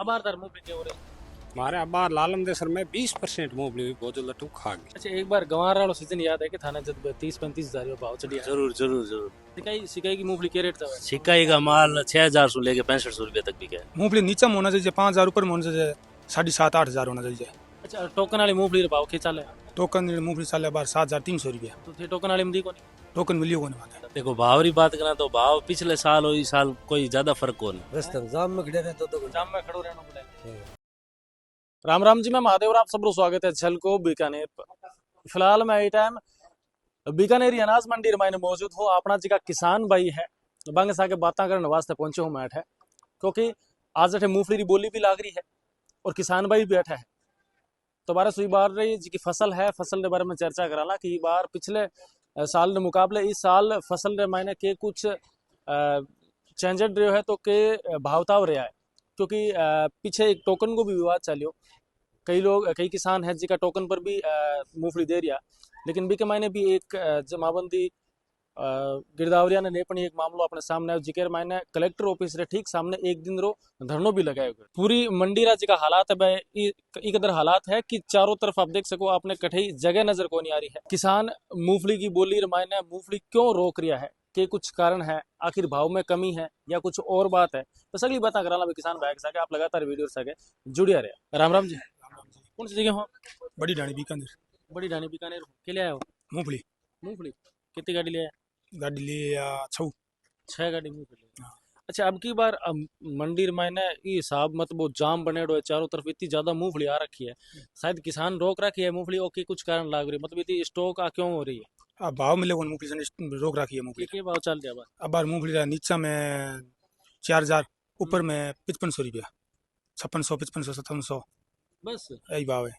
अबारदार मूंगफली क्या हो रही है? हमारे अब्बार लालम देसर में 20% मूंगफली हुई बहुत ज्यादा टूक खा गई। अच्छा, एक बार गंवार वाला सीजन याद है कि थाना जब 30-35 हजार भाव चढ़िया। जरूर जरूर जरूर। सिकाई सिकाई की मूंगफली क्या रेट था भाई? सिकाई का माल 6,000 से लेके 6500 रुपये तक बिका है। मूंगफली नीचा में होना चाहिए, 5,000 ऊपर में होना चाहिए, 7,500-8,000 होना चाहिए। अच्छा, टोकन वाली मूंगफली रे भाव के चाले? टोकन मूंगफली साले बार 7,300 रुपया तो थे टोकन वाली में दी कोनी? टोकन मिलियो को नहीं। देखो भाव की बात करें तो भाव पिछले साल और इस साल कोई ज्यादा फर्क को नहीं। रस्ते जाम में खड़े रहते तो जाम में खड़ो रहना पड़ेगा। राम राम जी, मैं महादेव और आप सबको स्वागत है झलको बीकानेर पर। फिलहाल मैं ये टाइम बीकानेर अनाज मंडी में मौजूद हूँ। अपना जी का किसान भाई है बंग सा के बातें करने वास्ते पहुंचे हूँ मैं, क्योंकि आज अठे मूंगफली की बोली भी लाग रही है और किसान भाई भी बैठा है। तो बारह सुई बार रही जी की फसल है, फसल के बारे में चर्चा कराला कि ये बार पिछले साल के मुकाबले इस साल फसल रे मायने के कुछ चेंजेड रहो है तो के भावताव रहा है, क्योंकि पीछे एक टोकन को भी विवाद चलियो। कई किसान हैं जिनका टोकन पर भी मूंगफली दे रिया, लेकिन बीके मायने भी एक जमाबंदी गिरदावरिया ने लेपनी एक मामलो अपने सामने आयो, जिकेर मायने कलेक्टर ऑफिस रे ठीक सामने एक दिन रो धरनो भी लगायो गयो। पूरी मंडी रा जिका हालात है भाई ई कदर हालात है कि चारों तरफ आप देख सको आपने कठई जगह नजर को नहीं आ रही है। किसान मूंगफली की बोली रे मायने मूंगफली क्यों रोक रिया है, के कुछ कारण है, आखिर भाव में कमी है या कुछ और बात है, तो सगली बातें कराला भी किसान भाई के साथ। आप लगातार वीडियो सके जुड़िया रहे। राम राम जी, कौन सी जगह हो? बड़ी ढाणी बीकानेर। बड़ी ढाणी बीकानेर के लिए आए हो? मूंगफली मूंगफली कितनी गाड़ी ले आए? गाड़ी ले या 6 गाड़ी मूंगफली। अच्छा, अब की बार मंडी मायने ये हिसाब मत वो जाम बनेड़ो है, चारों तरफ इतनी ज्यादा मूंगफली आ रखी है, शायद किसान रोक रखी है मूंगफली और की कुछ कारण लाग रही है, मतलब इतनी स्टॉक आ क्यों हो रही है? अब भाव मिले को मूंगफली से रोक रखी है मूंगफली। ये भाव चल रहा है? अब बार मूंगफली नीचा में 4,000, ऊपर में 5500 रुपया, 5600, 5500, 5700 बस यही भाव है।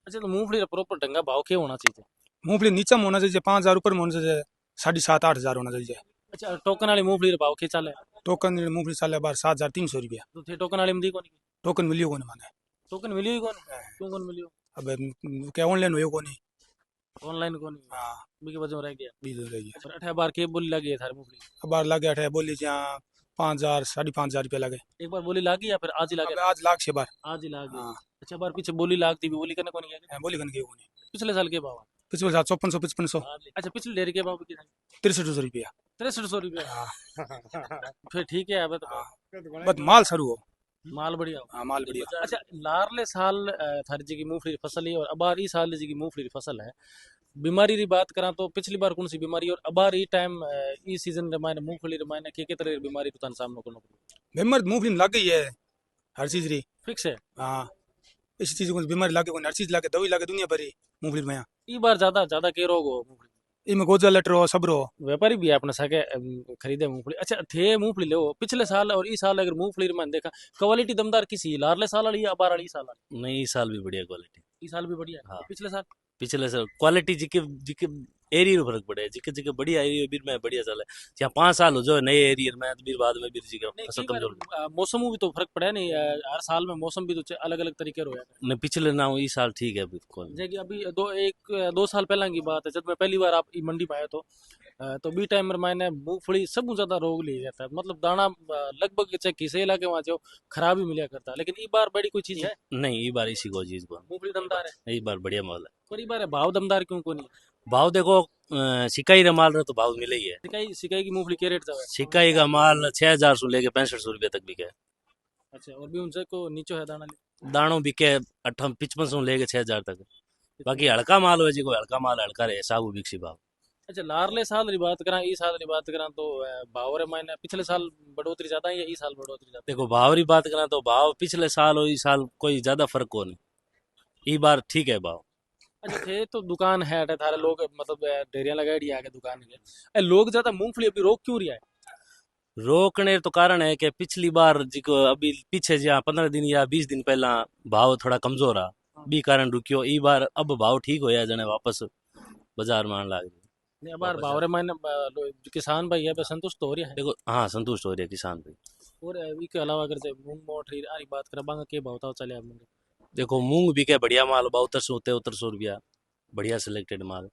अच्छा, तो मूंगफली का प्रॉपर ढंगा भाव क्या होना चाहिए? मूंगफली नीचा में होना चाहिए, 5,000 ऊपर में होना चाहिए, 7,500-8,000 होना चाहिए। अच्छा, टोकन वाली मूंगफली का भाव क्या चल है? टोकन मूंगफली साले बार 7,300 रुपया। तो थे टोकन वाली में दी कोनी? टोकन मिलियो को नहीं माने। टोकन मिलियो ही कौन? क्यों कौन मिलियो? अब क्या ऑनलाइन हो को नहीं। ऑनलाइन कौन? हाँ, बी के वजह रह गया। बीज हो रही है। अच्छा, 18 बार के बोली लगी है थारी मूंगफली? अब बार लगे 8 बोली जहाँ 5,000 5,500 रुपया लगे। एक बार बोली लागी या फिर आज ही लागे? अब आज लाख से बार। आज ही लागी। हाँ, अच्छा, बार पीछे बोली लागती भी बोली करने को नहीं गया? बोली कन को नहीं। पिछले साल के भाव? पिछले साल 5400, 5500, अच्छा, पिछले डेरी के भाव कितने? 6300 रुपया। 6300 रुपया? हाँ, फिर ठीक है। अब तो बस माल सरू हो। माल बढ़िया हो। हाँ, माल बढ़िया। अच्छा, लारले साल थारी जी की मूंगफली की फसल है और अबार ई साल जी की मूंगफली की फसल है। बीमारी की बात करा तो पिछली बार कौन सी बीमारी और अबार ई टाइम ई सीजन रे मायने मूंगफली रे मायने के तरह की बीमारी को तन सामना करना पड़े? बीमारी मूंगफली में लग गई है, हर चीज री फिक्स है? हाँ, इस चीज को बीमारी लगे, हर चीज लगे, दवाई लगे दुनिया भरी मूंगफली में। ई बार ज्यादा के रोग हो मूंगफली? इनमें गोजा लटर हो, सब रो। व्यापारी भी है अपने सके खरीदे मूंगफली। अच्छा, थे मूंगफली ले पिछले साल और इस साल अगर मूंगफली रे मैंने देखा क्वालिटी दमदार किसी लारले साल वाली या अबार वाली साल वाली? नहीं इस साल भी बढ़िया क्वालिटी। इस साल भी बढ़िया है? हाँ। पिछले साल? पिछले साल क्वालिटी जिके जिके एरिया में फर्क पड़े, जिके जिके बढ़िया एरिया बीर में बढ़िया चले। यहाँ 5 साल हो जो नए एरिया में तो बीर बाद में बीर जी का नहीं, फसल कई बार, कमजोर। मौसम भी तो फर्क पड़ा है नहीं, हर साल में मौसम भी तो अलग अलग तरीके रोया है। नहीं पिछले ना हो इस साल ठीक है बिल्कुल। जैसे कि अभी 2 साल पहला की बात है जब मैं पहली बार आप ई मंडी में आया तो बी टाइम मैंने मूंगफली सब ज्यादा रोग लिया जाता है, मतलब दाना लगभग चाहे किसी इलाके वहाँ जो खराब ही मिला करता है, लेकिन ई बार बड़ी कोई चीज है नहीं ये बार इसी को चीज को मूंगफली दमदार है? इस बार बढ़िया माल है। पर ई बार भाव दमदार क्यों को नहीं? भाव देखो सिकाई का माल रहा तो भाव मिले ही है। सिकाई की मूंगफली के रेट था? सिकाई का माल 6,000 से लेके 6500 रुपये तक बिके। अच्छा, और भी उनसे को नीचे है दाना दानों बिके 55 से लेके 6,000 तक। बाकी हल्का माल हो जी कोई हल्का माल हल्का रहे साबु बिकसी भाव। अच्छा, लारले साल की बात करा ई साल की बात करा तो भाव रे मायने पिछले साल बढ़ोतरी ज्यादा है या ई साल बढ़ोतरी ज्यादा? देखो भाव की बात करें तो भाव पिछले साल और इस साल कोई ज्यादा फर्क को नहीं। ई बार ठीक है भाव। अच्छा, थे तो दुकान है अटे थारे लोग मतलब ढेरिया लगाई आगे दुकान के लोग ज्यादा मूंगफली अभी रोक क्यों रिया है? रोकने तो कारण है कि पिछली बार जिको अभी पीछे जहाँ 15 दिन या 20 दिन पहला भाव थोड़ा कमजोर रहा बी कारण रुकियो। ई बार अब भाव ठीक होया जने वापस बाजार में आने लग रही। नहीं, अबार भाव रे मायने जो किसान भाई है संतुष्ट तो हो रही है? देखो हाँ संतुष्ट हो रही है किसान भाई। और इसके अलावा अगर से मूंग मोटरी आरी बात करें बांगा के भाव ताव चले मूंग? देखो मूंग बिके बढ़िया माल 7200 7300 रुपया बढ़िया सिलेक्टेड माल।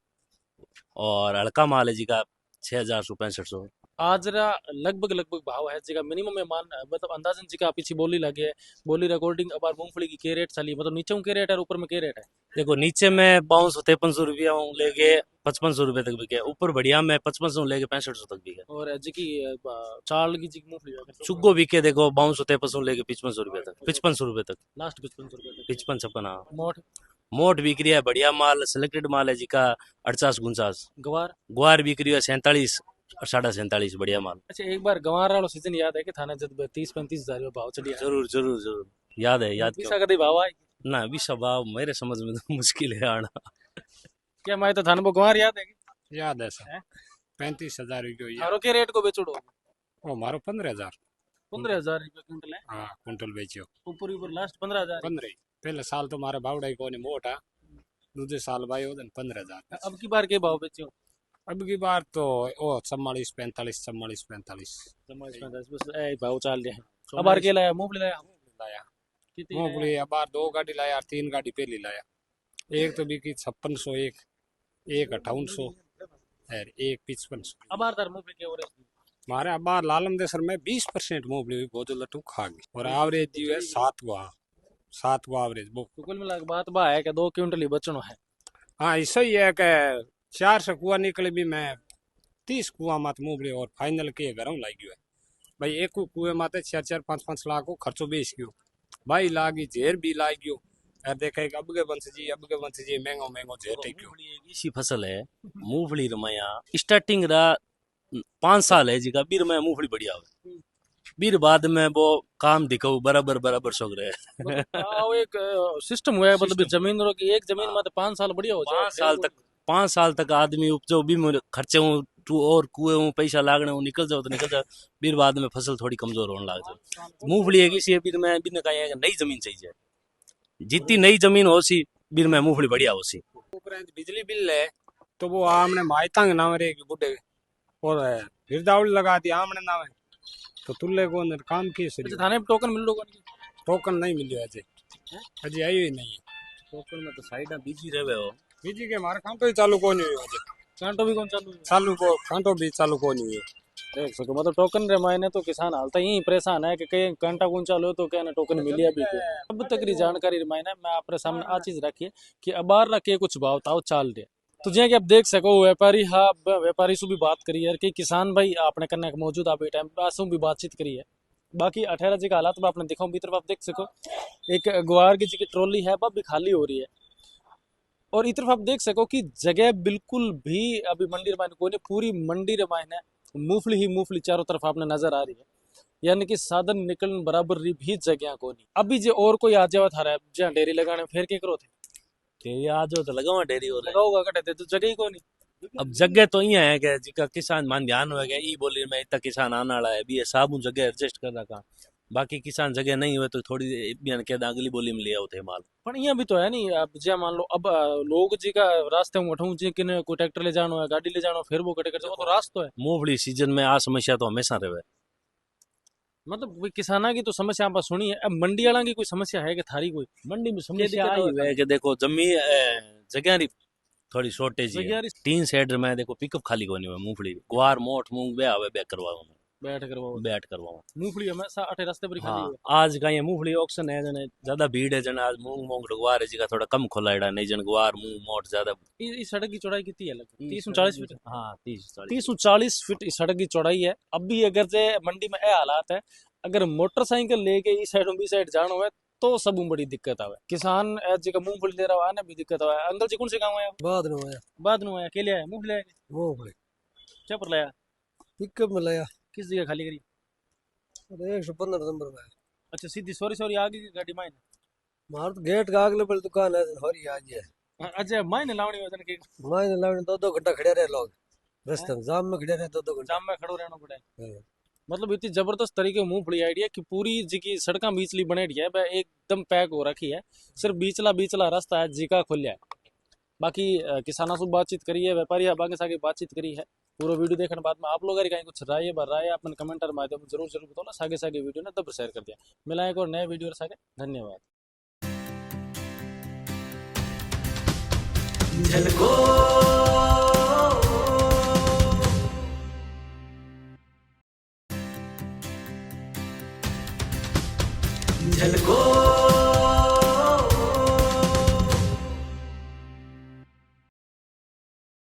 और हल्का माल है जी का 6,000 से 6500। आज रा लगभग लगभग भाव है जिका मिनिमम में मान मतलब अंदाजन जिका पीछे बोली लगे है बोली रिकॉर्डिंग अब मूंगफली की के रेट चली मतलब नीचे के रेट है और ऊपर में के रेट है। देखो नीचे में 5200-5300 रुपया लेके 5500 रुपये तक बिके, ऊपर बढ़िया में 5500 लेके 6500 तक बिके। और जिकी चाल की जिकी मूंगफली है चुग्गो बिके देखो 5200-5300 लेके 5500 रुपये तक, 5500 रुपये तक, लास्ट 55 रुपए तक 55-56। हाँ मोठ मोट बिक रही है, बढ़िया माल सिलेक्टेड माल है जिका 48-49। गवार। ग्वार बिक रही है 47 और 47.5 बढ़िया माल। अच्छा एक बार गंवार वाला सीजन याद है कि थाने जब 30-35 हजार भाव चढ़ी जरूर जरूर जरूर याद है, याद पीसा कभी भाव आई ना विशा भाव मेरे समझ में तो मुश्किल है आना। क्या मैं तो थाने को गंवार याद है कि याद है सर 35,000 रुपये थारो के रेट को बेचोड़ो वो मारो 15,000। 15,000 रुपये क्विंटल है हाँ कुंटल बेचियो ऊपर ऊपर लास्ट 15,000 15। पहले साल तो मारे बावड़ा ही कोने मोटा, दूसरे साल भाई हो 15,000। अब की बार के भाव बेचियो अब की बार तो ओ 44-45, 44-45 बस ए भाव चाल रहे हैं। अब बार के लाया मूंगफली लाया लाया। कितनी मूंगफली अब बार 2 गाड़ी लाया, 3 गाड़ी पहली लाया। एक तो बिकी 5600, एक 5800 और एक 5500। अब बार तार मूंगफली के हो रहे हमारे अब बार लालम देसर में 20% मूंगफली हुई, बहुत लट्टू खा गई और एवरेज जो है 7 गो एवरेज वो। तो कुल मिला के बात बा है कि 2 क्विंटल ही बचनो है। हाँ ऐसा ही है कि 4 से कुआ निकले भी मैं 30 कुआ मत मूंगफली और फाइनल के घरों लागी है भाई। एक कुएं माते 4-4, 5-5 लाख को खर्चो बेच गयो भाई, लागी झेर भी लाग गयो। यार देखा अब के वंश जी महंगो झेर टेक गयो। मूंगफली एक ऐसी फसल है, मूंगफली रमाया स्टार्टिंग रा 5 साल है जिका बीर में मूंगफली बढ़िया हो, बीर बाद में वो काम दिखाओ बराबर सोग रहे। आओ एक सिस्टम हुआ है मतलब जमीन रो की एक जमीन में तो 5 साल बढ़िया हो जाए 5 साल तक आदमी उपजो भी खर्चे हूँ तू और कुएं हूँ पैसा लागने हूँ निकल जाओ बीर बाद में फसल थोड़ी कमजोर होने लग जाए। मूंगफली एक इसी बीर में बीर ने कहा नई जमीन चाहिए, जितनी नई जमीन हो सी बीर में मूंगफली बढ़िया हो सी। उपरांत बिजली बिल है तो वो आमने मायतांग नाम रहेगी बुढ़े और हिरदावली लगा दी आमने नाम है तो तुल्ले को अंदर काम की अच्छा थाने पे टोकन मिल लोगों की टोकन नहीं मिलियो अजय आई हुई नहीं है। टोकन में तो साइड बिजी रहे हो बीजी के हमारे कांटो ही चालू को नहीं हुई अजय, कांटो भी कौन चालू है चालू को कांटो भी चालू को नहीं हुई। देख सको मतलब टोकन रे मायने तो किसान हालता ही परेशान है कि कहीं कांटा कौन चालू है तो क्या ना टोकन मिली अभी के अब तक री जानकारी रे मायने मैं आपरे सामने आ चीज रखी है कि अबार रखे कुछ भाव ताव चाल रहे तो जे कि आप देख सको व्यापारी हाँ व्यापारी से भी बात करी है कि किसान भाई आपने करने मौजूद आप टाइम पास भी बातचीत करी है। बाकी 18 जी का हालात में आपने दिखाऊं भीतर आप देख सको एक ग्वार की जी ट्रॉली है वह भी खाली हो रही है और इस तरफ आप देख सको कि जगह बिल्कुल भी अभी मंडी रमायने कोई नहीं, पूरी मंडी रमायने मूंगफली ही मूंगफली चारों तरफ आपने नजर आ रही है यानी कि साधन निकलने बराबर री भी जगह को नहीं। अभी जो और कोई आ जावा था जहाँ डेयरी लगाने फिर क्या करो थे डेरी आ जाओ तो लगाओ डेरी और लगाओगा कटे थे तो जगह ही को नहीं। अब जगह तो यहाँ है कि जिका किसान मान ध्यान हो गया ई बोली में इतना किसान आने वाला है भी ये साबु जगह एडजस्ट कर रखा, बाकी किसान जगह नहीं हुए तो थोड़ी बयान के अगली बोली में ले आओ माल। पर यहाँ भी तो है नहीं अब जे मान लो अब लोग जी का रास्ते में उठाऊं जी किने कोई ट्रैक्टर ले जानो है गाड़ी ले जानो फिर वो कटे कर वो तो रास्ता है। मूंगफली सीजन में आ समस्या तो हमेशा रहे मतलब किसाना की तो समस्या आप सुनी है। अब मंडी वाला की कोई समस्या है कि थारी कोई मंडी में समस्या आई है कि देखो जमीन जगह री थोड़ी शॉर्टेज है। 3 साइड में देखो पिकअप खाली कोनी हुआ मूंगफली ग्वार मोठ मूंग बे आवे बे करवाओ बैठ करवाओ मूंगफली हमेशा अठे रास्ते पर खाली हाँ, आज का ये मूंगफली ऑक्शन है जने ज्यादा भीड़ है जने आज मूंग मोंग ग्वार है जिका थोड़ा कम खोलाइड़ा नहीं जन ग्वार मूंग मोठ ज्यादा। इस सड़क की चौड़ाई कितनी है लगभग 30-40 फीट। हाँ 30-40 फीट इस सड़क की चौड़ाई है। अब भी अगर जे मंडी में ये हालात है अगर मोटरसाइकिल लेके इस साइड बी साइड जानो है तो सब बड़ी दिक्कत आवे। किसान जी का मूंगफली ले रहा है ना भी दिक्कत आवे। अंकल जी कौन से गाँव है बाद में आया अकेले आया मूंगफली आया मूंगफली क्या पर लाया पिकअप में लाया किस जगह खाली करी 115 नंबर में। अच्छा सीधी सॉरी आगे की गाड़ी मायने मार तो गेट का अगले पर दुकान है हरी आज है अच्छा मायने लावणी वजन के मायने लावने 2-2 घंटा खड़े रहे लोग रास्ते में जाम में खड़े रहे 2-2 घंटा जाम में खड़ो रहना पड़े। मतलब इतनी जबरदस्त तरीके मूंगफली आइडिया कि पूरी जी की सड़का बीचली बनेड़ी है वह एकदम पैक हो रखी है सिर्फ बीचला रास्ता है जिका खुलिया है। बाकी किसानों से बातचीत करी है व्यापारी बाकी सागे बातचीत करी है। पूरा वीडियो देखने बाद में आप लोग कहीं कुछ राय अपन कमेंटर माध्यम जरूर बताओ ना सागे वीडियो ने तब शेयर कर दिया। मिला एक और नए वीडियो सागे धन्यवाद। झलको झलको